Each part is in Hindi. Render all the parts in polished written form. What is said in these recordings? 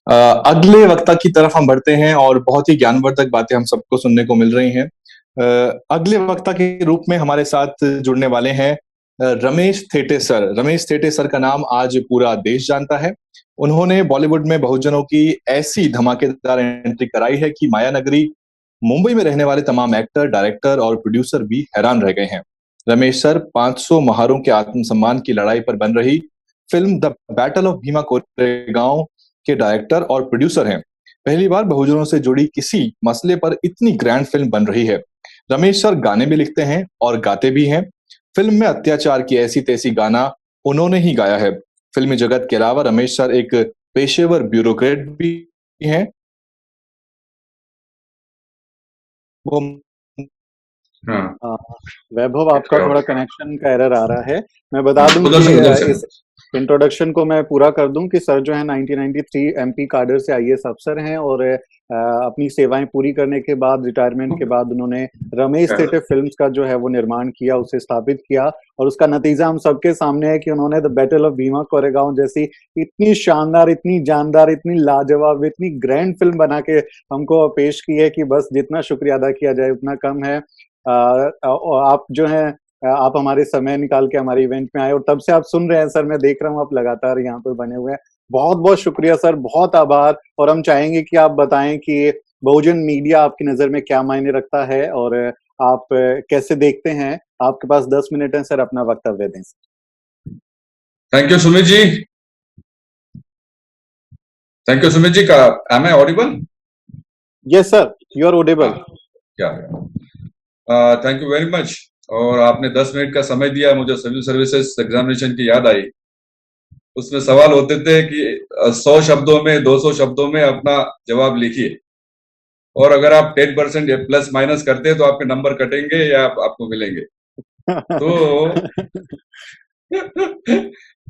अ, अगले वक्ता की तरफ हम बढ़ते हैं और बहुत ही ज्ञानवर्धक बातें हम सबको सुनने को मिल रही हैं। अगले वक्ता के रूप में हमारे साथ जुड़ने वाले हैं रमेश थेटे सर। रमेश थेटे सर का नाम आज पूरा देश जानता है। उन्होंने बॉलीवुड में बहुजनों की ऐसी धमाकेदार एंट्री कराई है कि माया नगरी मुंबई में रहने वाले तमाम एक्टर, डायरेक्टर और प्रोड्यूसर भी हैरान रह गए हैं। रमेश सर 500 महारों के आत्मसम्मान की लड़ाई पर बन रही film the battle of Bhima Koregaon के डायरेक्टर और प्रोड्यूसर हैं। पहली बार बहुजनों से जुड़ी किसी मसले पर इतनी ग्रैंड फिल्म बन रही है। रमेश सर गाने भी लिखते हैं और गाते भी हैं। फिल्म में अत्याचार की ऐसी तैसी गाना उन्होंने ही गाया है। फिल्मी जगत के अलावा रमेश सर एक पेशेवर ब्यूरोक्रेट भी हैं। वो हाँ, वैभव, आपका थोड़ा कनेक्शन का एरर आ रहा है। मैं बता दूं उधर से कि इस इंट्रोडक्शन को मैं पूरा कर दूं कि सर जो है 1993 एमपी काडर से आईएएस अफसर हैं और अपनी सेवाएं पूरी करने के बाद, रिटायरमेंट के बाद, उन्होंने रमेश थेटे फिल्म्स का जो है वो निर्माण किया, उसे स्थापित किया और उसका नतीजा हम सबके सामने है कि उन्होंने the battle of Bhima Koregaon जैसी इतनी शानदार, इतनी जानदार, इतनी लाजवाब, इतनी ग्रैंड फिल्म बना के हमको पेश की है कि बस जितना शुक्रिया अदा किया जाए उतना कम है। आप जो है आप हमारे समय निकाल के हमारे इवेंट में आए और तब से आप सुन रहे हैं सर, मैं देख रहा हूँ आप लगातार यहाँ पर बने हुए हैं। बहुत बहुत शुक्रिया सर, बहुत आभार। और हम चाहेंगे कि आप बताएं कि बहुजन मीडिया आपकी नजर में क्या मायने रखता है और आप कैसे देखते हैं। आपके पास 10 मिनट है सर, अपना वक्तव्य दें। Thank you Sumit ji. Thank you Sumit ji. का am I audible? Yes sir, you are audible. क्या थैंक यू वेरी मच। और आपने 10 मिनट का समय दिया, मुझे सिविल सर्विसेज एग्जामिनेशन की याद आई। उसमें सवाल होते थे कि 100 शब्दों में, 200 शब्दों में अपना जवाब लिखिए, और अगर आप 10% प्लस माइनस करते हैं तो आपके नंबर कटेंगे या आपको मिलेंगे। तो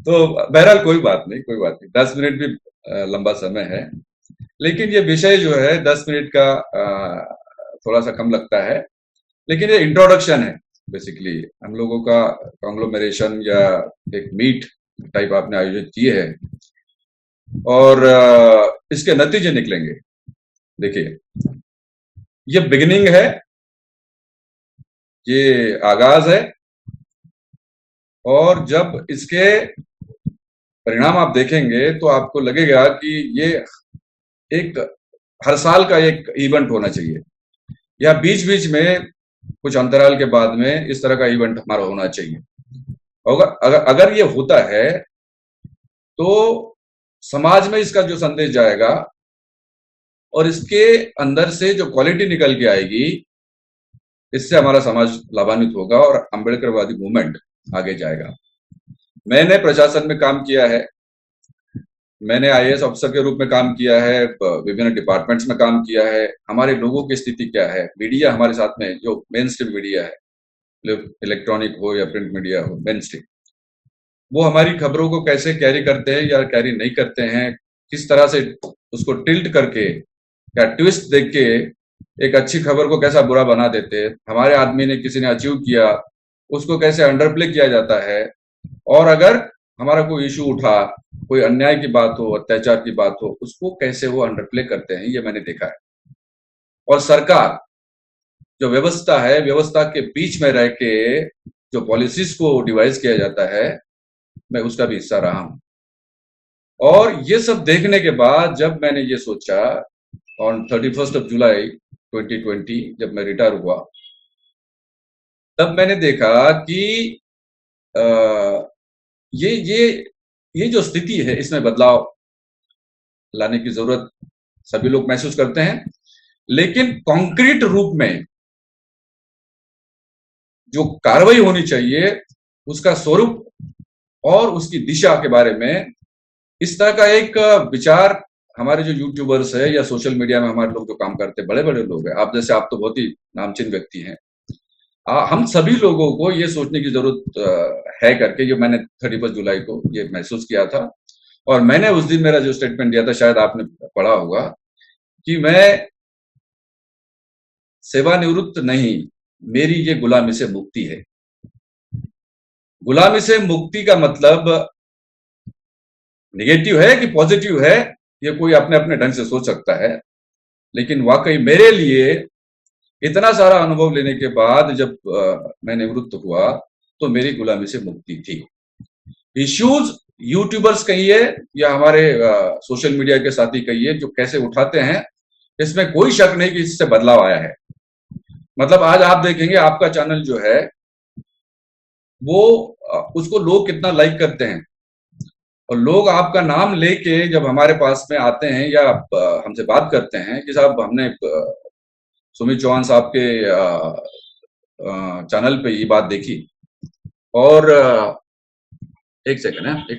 तो बहरहाल कोई बात नहीं। 10 मिनट भी लंबा समय है, लेकिन ये विषय जो है 10 मिनट का थोड़ा सा कम लगता है। लेकिन ये इंट्रोडक्शन है बेसिकली हम लोगों का, कॉन्ग्लोमरेशन या एक मीट टाइप आपने आयोजित किए है और इसके नतीजे निकलेंगे। देखिए, ये बिगिनिंग है, ये आगाज है, और जब इसके परिणाम आप देखेंगे तो आपको लगेगा कि ये एक हर साल का एक इवेंट होना चाहिए, या बीच बीच में कुछ अंतराल के बाद में इस तरह का इवेंट हमारा होना चाहिए। अगर ये होता है तो समाज में इसका जो संदेश जाएगा और इसके अंदर से जो क्वालिटी निकल के आएगी, इससे हमारा समाज लाभान्वित होगा और अम्बेडकरवादी मूवमेंट आगे जाएगा। मैंने प्रशासन में काम किया है, मैंने आईएएस अफसर के रूप में काम किया है, विभिन्न डिपार्टमेंट्स में काम किया है। हमारे लोगों की स्थिति क्या है, मीडिया हमारे साथ में जो मेन स्ट्रीम मीडिया है, इलेक्ट्रॉनिक हो या प्रिंट मीडिया हो, मेन स्ट्रीम, वो हमारी खबरों को कैसे कैरी करते हैं या कैरी नहीं करते हैं, किस तरह से उसको टिल्ट करके या ट्विस्ट देख के एक अच्छी खबर को कैसा बुरा बना देते हैं। हमारे आदमी ने, किसी ने अचीव किया, उसको कैसे अंडरप्ले किया जाता है, और अगर हमारा कोई इशू उठा, कोई अन्याय की बात हो, अत्याचार की बात हो, उसको कैसे वो अंडरप्ले करते हैं, ये मैंने देखा है। और सरकार जो व्यवस्था है, व्यवस्था के बीच में रह के जो पॉलिसीज को डिवाइस किया जाता है, मैं उसका भी हिस्सा रहा हूं। और ये सब देखने के बाद जब मैंने ये सोचा ऑन 31 जुलाई 2020 जब मैं रिटायर हुआ, तब मैंने देखा कि ये जो स्थिति है, इसमें बदलाव लाने की जरूरत सभी लोग महसूस करते हैं, लेकिन कॉन्क्रीट रूप में जो कार्रवाई होनी चाहिए, उसका स्वरूप और उसकी दिशा के बारे में इस तरह का एक विचार हमारे जो यूट्यूबर्स है या सोशल मीडिया में हमारे लोग जो काम करते हैं, बड़े बड़े लोग हैं, आप जैसे, आप तो बहुत ही नामचीन व्यक्ति हैं, हम सभी लोगों को ये सोचने की जरूरत है करके, ये मैंने 31 जुलाई को ये महसूस किया था। और मैंने उस दिन मेरा जो स्टेटमेंट दिया था, शायद आपने पढ़ा होगा, कि मैं सेवानिवृत्त नहीं, मेरी ये गुलामी से मुक्ति है। गुलामी से मुक्ति का मतलब नेगेटिव है कि पॉजिटिव है, ये कोई अपने अपने ढंग से सोच सकता है, लेकिन वाकई मेरे लिए इतना सारा अनुभव लेने के बाद जब मैं निवृत्त हुआ तो मेरी गुलामी से मुक्ति थी। इश्यूज यूट्यूबर्स कहिए या हमारे सोशल मीडिया के साथी कहिए जो कैसे उठाते हैं, इसमें कोई शक नहीं कि इससे बदलाव आया है। मतलब आज आप देखेंगे आपका चैनल जो है वो उसको लोग कितना लाइक करते हैं, और लोग आपका नाम लेके जब हमारे पास में आते हैं या हमसे बात करते हैं कि साहब हमने सुमित चौहान साहब के चैनल पे ये बात देखी, और एक सेकंड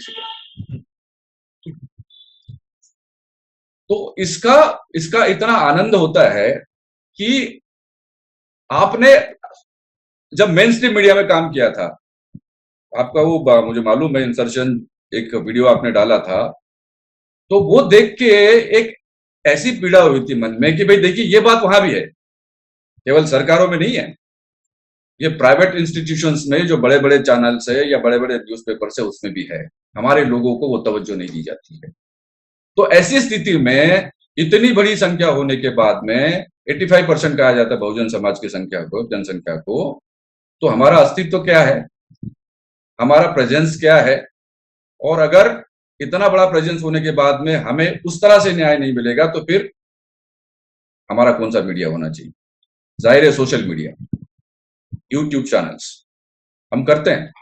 तो इसका इतना आनंद होता है कि आपने जब मेन स्ट्रीम मीडिया में काम किया था, आपका वो मुझे मालूम है इंसर्शन एक वीडियो आपने डाला था, तो वो देख के एक ऐसी पीड़ा हुई थी मन में कि भाई देखिए ये बात वहां भी है, केवल सरकारों में नहीं है, ये प्राइवेट इंस्टीट्यूशंस में जो बड़े बड़े चैनल्स है या बड़े बड़े न्यूज़पेपर है उसमें भी है। हमारे लोगों को वो तवज्जो नहीं दी जाती है। तो ऐसी स्थिति में इतनी बड़ी संख्या होने के बाद में 85% कहा जाता है बहुजन समाज की संख्या को, जनसंख्या को, तो हमारा अस्तित्व क्या है, हमारा प्रेजेंस क्या है? और अगर इतना बड़ा प्रेजेंस होने के बाद में हमें उस तरह से न्याय नहीं मिलेगा तो फिर हमारा कौन सा मीडिया होना चाहिए? जाहिर है सोशल मीडिया, यूट्यूब चैनल्स हम करते हैं,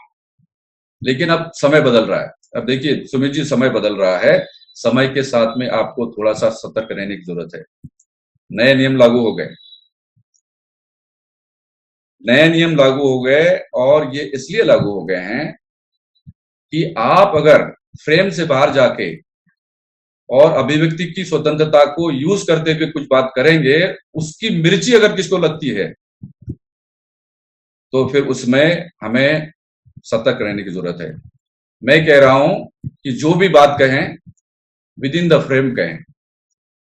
लेकिन अब समय बदल रहा है। अब देखिए सुमित जी, समय बदल रहा है, समय के साथ में आपको थोड़ा सा सतर्क रहने की जरूरत है। नए नियम लागू हो गए, नए नियम लागू हो गए, और ये इसलिए लागू हो गए हैं कि आप अगर फ्रेम से बाहर जाके और अभिव्यक्ति की स्वतंत्रता को यूज करते हुए कुछ बात करेंगे, उसकी मिर्ची अगर किसको लगती है तो फिर उसमें हमें सतर्क रहने की जरूरत है। मैं कह रहा हूं कि जो भी बात कहें विद इन द फ्रेम कहें,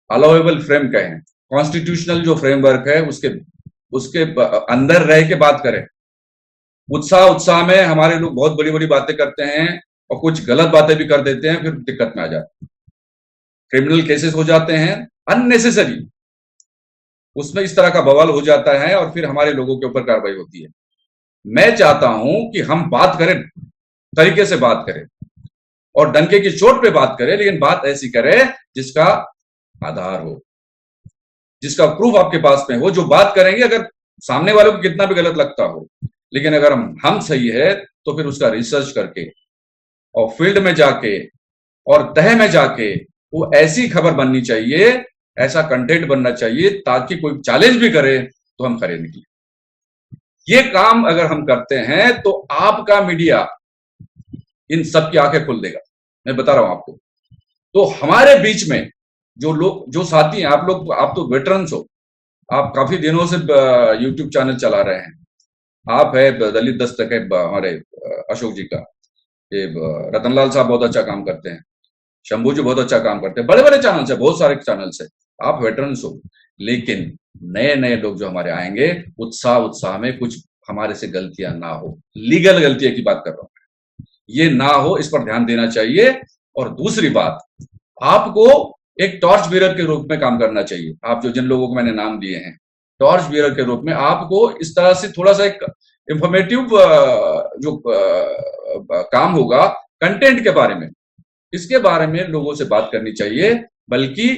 अलाउएबल फ्रेम कहें, कॉन्स्टिट्यूशनल जो फ्रेमवर्क है उसके अंदर रह के बात करें। उत्साह में हमारे लोग बहुत बड़ी बड़ी बातें करते हैं और कुछ गलत बातें भी कर देते हैं, फिर दिक्कत में आ जाते हैं, क्रिमिनल केसेस हो जाते हैं अननेसेसरी, उसमें इस तरह का बवाल हो जाता है और फिर हमारे लोगों के ऊपर कार्रवाई होती है। मैं चाहता हूं कि हम बात करें, तरीके से बात करें और डंके की चोट पे बात करें, लेकिन बात ऐसी करें जिसका आधार हो, जिसका प्रूफ आपके पास में हो। जो बात करेंगे अगर सामने वालों को कितना भी गलत लगता हो, लेकिन अगर हम सही है तो फिर उसका रिसर्च करके और फील्ड में जाके और तह में जाके वो ऐसी खबर बननी चाहिए, ऐसा कंटेंट बनना चाहिए ताकि कोई चैलेंज भी करे तो हम खड़े निकले। ये काम अगर हम करते हैं तो आपका मीडिया इन सब की आंखें खोल देगा, मैं बता रहा हूं आपको। तो हमारे बीच में जो लोग, जो साथी हैं, आप तो वेटरन्स हो, आप काफी दिनों से यूट्यूब चैनल चला रहे हैं। आप है दलित दस्तक है हमारे अशोक जी का, ये रतनलाल साहब बहुत अच्छा काम करते हैं, शंभू जी बहुत अच्छा काम करते हैं, बड़े बड़े चैनल से, बहुत सारे चैनल से आप वेटरन्स हो। लेकिन नए नए लोग जो हमारे आएंगे, उत्साह में कुछ हमारे से गलतियां ना हो, लीगल गलतियां की बात कर रहा हूं, ये ना हो, इस पर ध्यान देना चाहिए। और दूसरी बात, आपको एक टॉर्च बीरर के रूप में काम करना चाहिए। आप जो जिन लोगों को मैंने नाम दिए हैं, टॉर्च बीरर के रूप में आपको इस तरह से थोड़ा सा एक इंफॉर्मेटिव जो काम होगा कंटेंट के बारे में, इसके बारे में लोगों से बात करनी चाहिए। बल्कि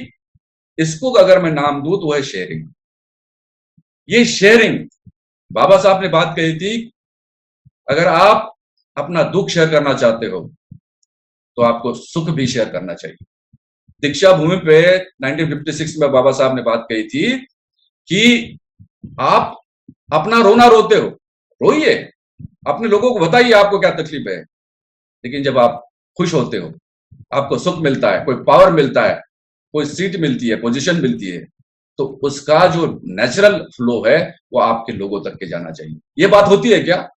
इसको अगर मैं नाम दूं तो है शेयरिंग। ये शेयरिंग, बाबा साहब ने बात कही थी, अगर आप अपना दुख शेयर करना चाहते हो तो आपको सुख भी शेयर करना चाहिए। दीक्षा भूमि पे 1956 में बाबा साहब ने बात कही थी कि आप अपना रोना रोते हो, रोइए, अपने लोगों को बताइए आपको क्या तकलीफ है, लेकिन जब आप खुश होते हो, आपको सुख मिलता है, कोई पावर मिलता है, कोई सीट मिलती है, पोजीशन मिलती है, तो उसका जो नेचुरल फ्लो है वो आपके लोगों तक के जाना चाहिए। ये बात होती है क्या?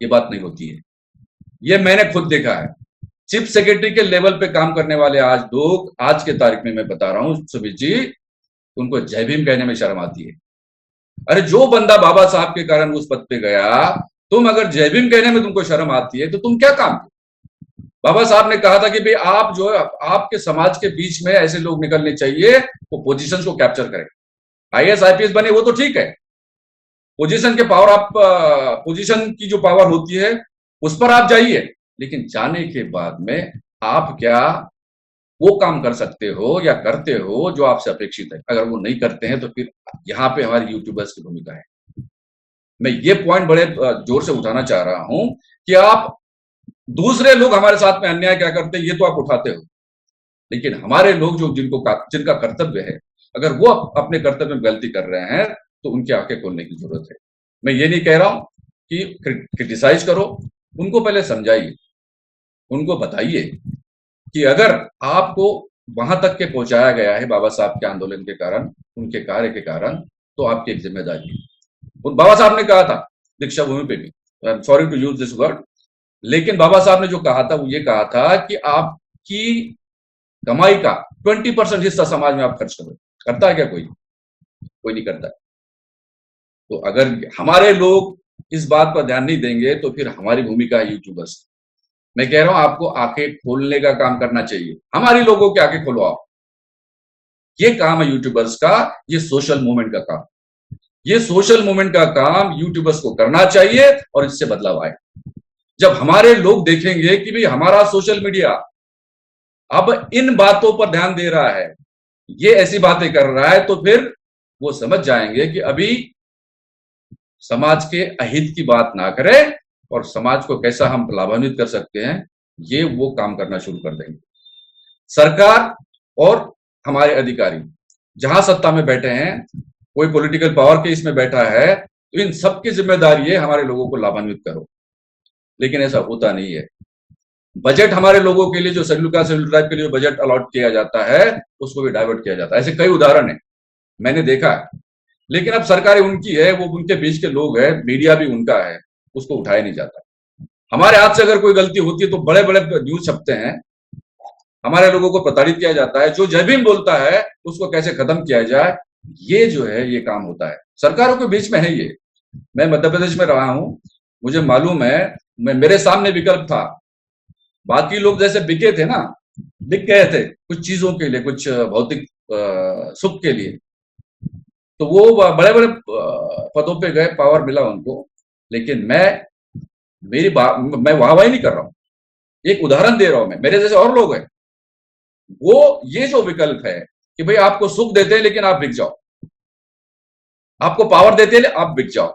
ये बात नहीं होती है। ये मैंने खुद देखा है। चीफ सेक्रेटरी के लेवल पे काम करने वाले आज लोग, आज के तारीख में मैं बता रहा हूं सुमित जी, उनको जय भीम कहने में शर्म आती है। अरे जो बंदा बाबा साहब के कारण उस पद पे गया, तुम अगर जय भीम कहने में तुमको शर्म आती है तो तुम क्या काम? बाबा साहब ने कहा था कि भाई आप जो है आपके समाज के बीच में ऐसे लोग निकलने चाहिए वो पोजीशंस को कैप्चर करें। आईएएस आईपीएस बने वो तो ठीक है, पोजीशन के पावर आप पोजीशन की जो पावर होती है उस पर आप जाइए, लेकिन जाने के बाद में आप क्या वो काम कर सकते हो या करते हो जो आपसे अपेक्षित है। अगर वो नहीं करते हैं तो फिर यहाँ पे हमारी यूट्यूबर्स की भूमिका है। मैं ये पॉइंट बड़े जोर से उठाना चाह रहा हूं कि आप दूसरे लोग हमारे साथ में अन्याय क्या करते हैं ये तो आप उठाते हो, लेकिन हमारे लोग जो जिनका कर्तव्य है, अगर वो अपने कर्तव्य में गलती कर रहे हैं तो उनकी आंखें खोलने की जरूरत है। मैं ये नहीं कह रहा हूं कि क्रिटिसाइज करो, उनको पहले समझाइए, उनको बताइए कि अगर आपको वहां तक के पहुंचाया गया है बाबा साहब के आंदोलन के कारण, उनके कार्य के कारण, तो आपकी एक जिम्मेदारी है। और बाबा साहब ने कहा था दीक्षा भूमि पे भी, I am sorry to use this word, लेकिन बाबा साहब ने जो कहा था वो ये कहा था कि आपकी कमाई का 20% हिस्सा समाज में आप खर्च करो। करता है क्या कोई? कोई नहीं करता। तो अगर हमारे लोग इस बात पर ध्यान नहीं देंगे तो फिर हमारी भूमिका है यूट्यूबर्स। मैं कह रहा हूं आपको आंखें खोलने का काम करना चाहिए, हमारी लोगों की आंखें खोलो आप। ये काम है यूट्यूबर्स का, ये सोशल मूवमेंट का काम, ये सोशल मूवमेंट का काम यूट्यूबर्स को करना चाहिए और इससे बदलाव आए। जब हमारे लोग देखेंगे कि भाई हमारा सोशल मीडिया अब इन बातों पर ध्यान दे रहा है, ये ऐसी बातें कर रहा है, तो फिर वो समझ जाएंगे कि अभी समाज के अहित की बात ना करें और समाज को कैसा हम लाभान्वित कर सकते हैं, ये वो काम करना शुरू कर देंगे। सरकार और हमारे अधिकारी जहां सत्ता में बैठे हैं, कोई पॉलिटिकल पावर के इसमें बैठा है, तो इन सबकी जिम्मेदारी है हमारे लोगों को लाभान्वित करो, लेकिन ऐसा होता नहीं है। बजट हमारे लोगों के लिए जो शेड्यूल कास्ट शेड्यूल ट्राइब के लिए बजट अलॉट किया जाता है उसको भी डाइवर्ट किया जाता है। ऐसे कई उदाहरण है, मैंने देखा है। लेकिन अब सरकारें उनकी है, वो उनके बीच के लोग हैं, मीडिया भी उनका है, उसको उठाया नहीं जाता। हमारे हाथ से अगर कोई गलती होती है तो बड़े बड़े न्यूज छपते हैं, हमारे लोगों को प्रताड़ित किया जाता है। जो जय भीम बोलता है उसको कैसे खत्म किया जाए, ये जो है ये काम होता है सरकारों के बीच में है। ये मैं मध्य प्रदेश में रहा हूं, मुझे मालूम है, मेरे सामने विकल्प था। बाकी लोग जैसे बिके थे ना, बिक गए थे कुछ चीजों के लिए, कुछ भौतिक सुख के लिए, तो वो बड़े बड़े पदों पे गए, पावर मिला उनको। लेकिन मैं वाहवाही नहीं कर रहा हूं, एक उदाहरण दे रहा हूं। मैं, मेरे जैसे और लोग हैं, वो ये जो विकल्प है कि भाई आपको सुख देते हैं लेकिन आप बिक जाओ, आपको पावर देते हैं आप बिक जाओ।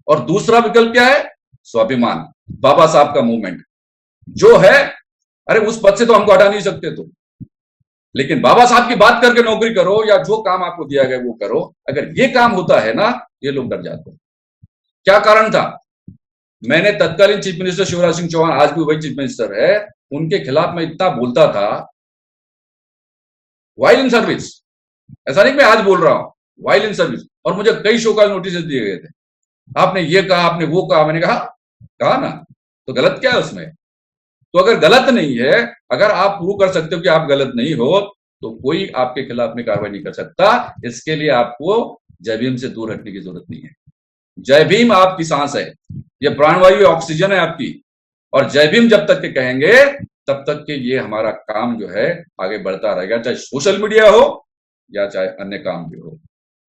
और दूसरा विकल्प क्या है? स्वाभिमान, बाबा साहब का मूवमेंट जो है, अरे उस पद से तो हमको हटा नहीं सकते तुम, लेकिन बाबा साहब की बात करके नौकरी करो या जो काम आपको दिया गया वो करो। अगर ये काम होता है ना, ये लोग डर जाते हैं। क्या कारण था? मैंने तत्कालीन चीफ मिनिस्टर शिवराज सिंह चौहान, आज भी वही चीफ मिनिस्टर है, उनके खिलाफ मैं इतना बोलता था, वाइल इन सर्विस। ऐसा नहीं मैं आज बोल रहा हूं, वाइल इन सर्विस। और मुझे कई शो का नोटिस दिए गए थे, आपने ये कहा, आपने वो कहा। मैंने कहा ना, तो गलत क्या है उसमें? तो अगर गलत नहीं है, अगर आप प्रूव कर सकते हो कि आप गलत नहीं हो, तो कोई आपके खिलाफ में कार्रवाई नहीं कर सकता। इसके लिए आपको जय भीम से दूर हटने की जरूरत नहीं है। जय भीम आपकी सांस है, ये प्राणवायु ऑक्सीजन है आपकी, और जय भीम जब तक के कहेंगे तब तक के ये हमारा काम जो है आगे बढ़ता रहेगा, चाहे सोशल मीडिया हो या चाहे अन्य काम भी हो।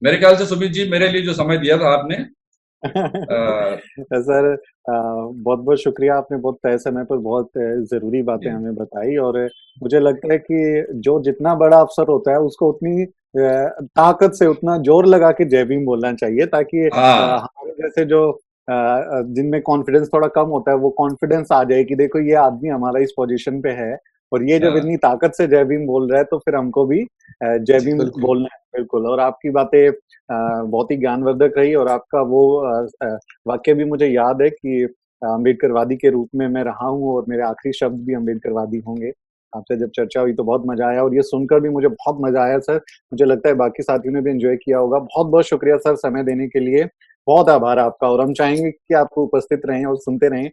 मेरे ख्याल से सुमित जी, मेरे लिए जो समय दिया था आपने सर बहुत बहुत शुक्रिया, आपने बहुत तय समय पर बहुत जरूरी बातें हमें बताई। और मुझे लगता है कि जो जितना बड़ा अफसर होता है उसको उतनी ताकत से उतना जोर लगा के जय भीम बोलना चाहिए, ताकि हमारे जैसे जो जिनमें कॉन्फिडेंस थोड़ा कम होता है वो कॉन्फिडेंस आ जाए कि देखो ये आदमी हमारा इस पोजीशन पे है और ये जब इतनी ताकत से जय भीम बोल रहा है तो फिर हमको भी जय भीम बोलना है। बिल्कुल। और आपकी बातें बहुत ही ज्ञानवर्धक रही, और आपका वो वाक्य भी मुझे याद है कि अम्बेडकरवादी के रूप में मैं रहा हूँ और मेरे आखिरी शब्द भी अम्बेडकरवादी होंगे। आपसे जब चर्चा हुई तो बहुत मजा आया, और ये सुनकर भी मुझे बहुत मजा आया सर। मुझे लगता है बाकी साथियों ने भी एंजॉय किया होगा। बहुत बहुत शुक्रिया सर समय देने के लिए, बहुत आभार आपका। और हम चाहेंगे कि आप उपस्थित रहें और सुनते रहें।